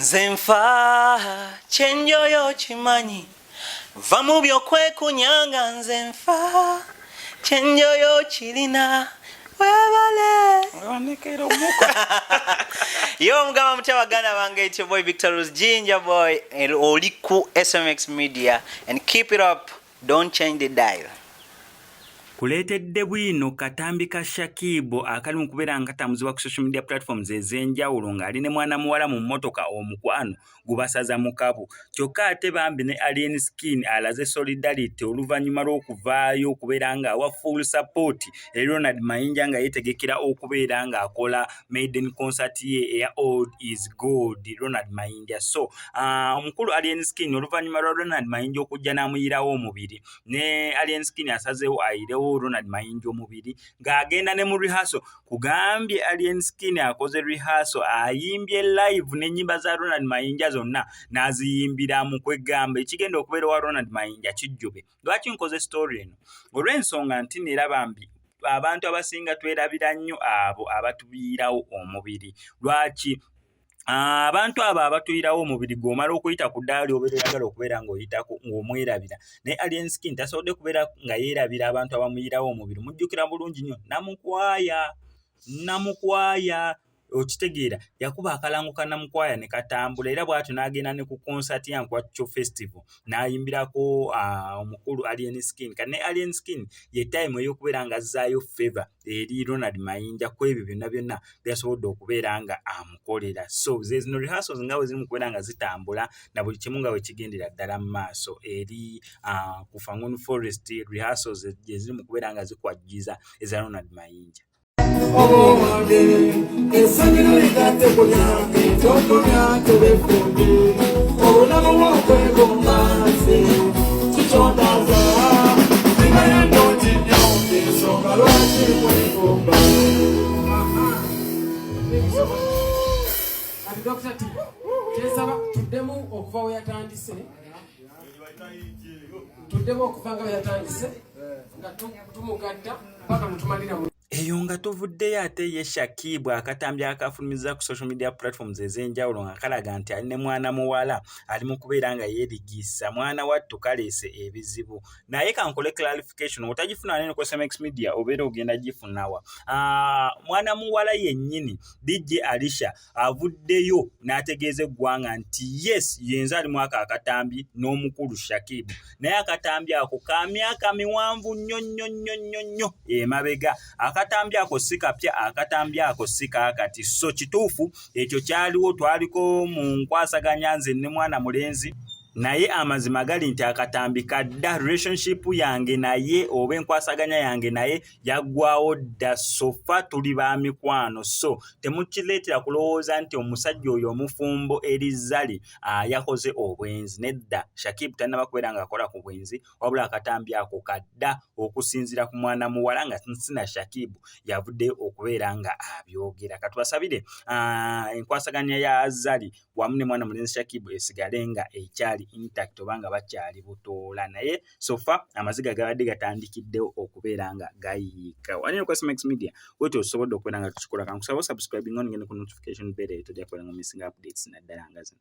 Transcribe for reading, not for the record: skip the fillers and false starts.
Nzenfa chenjo yo chimanyi vamubyo kwe kunyanga nzenfa chenjo yo chilina webale wanekero muko yo mgama mtabagana bange, it's your boy Victor's Ginger Boy Oliku SMX Media, and keep it up, don't change the dial. Kuletedde bwino katambi ka Shakib akali mu kubeera nga katambuzibbwa ku social media platforms ez'enjawulo ng'ali ne mwana muwala mu mmotoka omukwano gubasaza mu kabu. Kyokka ate bambi ne Alien Skin alaze solidarity oluvannyuma lw'okuvaayo okubeera ng'awa full support eri Ronald Mayinja nga yeetegekera okubeera ng'akola maiden concert ye eya Old is Gold Ronald Mayinja. So omukulu Alien Skin oluvannyuma lwa Ronald Mayinja okujja n'amuyirawo omubiri, ne Alien Skin asazeewo ayirewo Ronald Mayinja omubiri ng'agenda ne mu rehearsal. Kugambye Alien Skin akoze rehearsal, ayimbye live n'ennyimba za Ronald Mayinja zonna n'aziyimbira mu kwegamba ekigenda okubeera wa Ronald Mayinja kijjube. Lwaki nkoze story eno? Olw'ensonga nti neera bambi abantu abasinga twerabira nnyo abo abatubiirawo omubiri. Lwaki? Abantu abo abatuyirawo omubiri gw'omala okuyita ku ddaali obeera oyagala okubeera ng'oyitako ng'omwerabira. Naye Alien Skin tasobodde kubeera nga yeerabira abantu abamuyirawo omubiri. Mujjukira bulungi nnyo Namukwaya okitegeera yakuba akalango ka Namukwaya ne katambula, era bw'atyo n'agenda ne ku concert ya Nkwakyo Festival n'ayimbirako omukulu Alien Skin. Kane Alien Skin ye time ey'okubeera nga azzaayo favor eri Ronald Mayinja ku ebyo byonna byasobodde okubeera nga amukolera. So zino rehearsals nga bwe ziri mu kubeera nga zitambula na buli kimu nga bwe kigendera ddala mu maaso eri ku Fangoni Forest rehearsals gye ziri mu kubeera nga zikwajjiza eza Ronald Mayinja. Eyo nga tuvuddeyo ate ye Shakib akatambi akafulumiza ku social media platforms ez'enjawulo nga kalaga nti ali ne mwana muwala ali mu kubeera nga yeerigisa. Mwana wattu kaleese ebizibu. Naye kankole clarification, otagifuna nene ku SMX Media obeera ogenda gifunawa. Mwana muwala yennyini DJ Alisha avuddeyo n'ategeeza eggwanga nti yes, yenza ali mwaka akatambi n'omukulu Shakib, naye akatambi ako ka myaka miwanvu nnyo emabega. Akatambi ako si kapya, akatambi ako si kaakati. So kituufu ekyo kyaliwo, twaliko mu nkwasaganya nze ne mwana mulenzi, naye amazima gali nti akatambi kadda. Relationship yange naye oba enkwasaganya yange naye yaggwawo dda. Sofa tuli ba mikwano. So temukireetera kulowooza nti omusajja oyo omufumbo eri Zari yakoze obwenzi. Nedda, Shakib tannaba kubeera ng'akola ku bwenzi, wabula akatambi ako kadda okusinziira ku mwana muwala nga nsina Shakib yavuddeyo okubeera nga abyogera. Katubasabire enkwasaganya ya Zari wamu ne mwana mulenzi Shakib esigale nga ekyali intact obanga bakyali butoola. Naye sofa amaziga gabadde gatandikiddewo okubeera nga gayiika. Wali ku SMX Media wetyo osobodde okubeera nga tukikola. Kankusaba subscribing on ngene ku notification bell tojja kubeera nga missing updates naddala nga zino.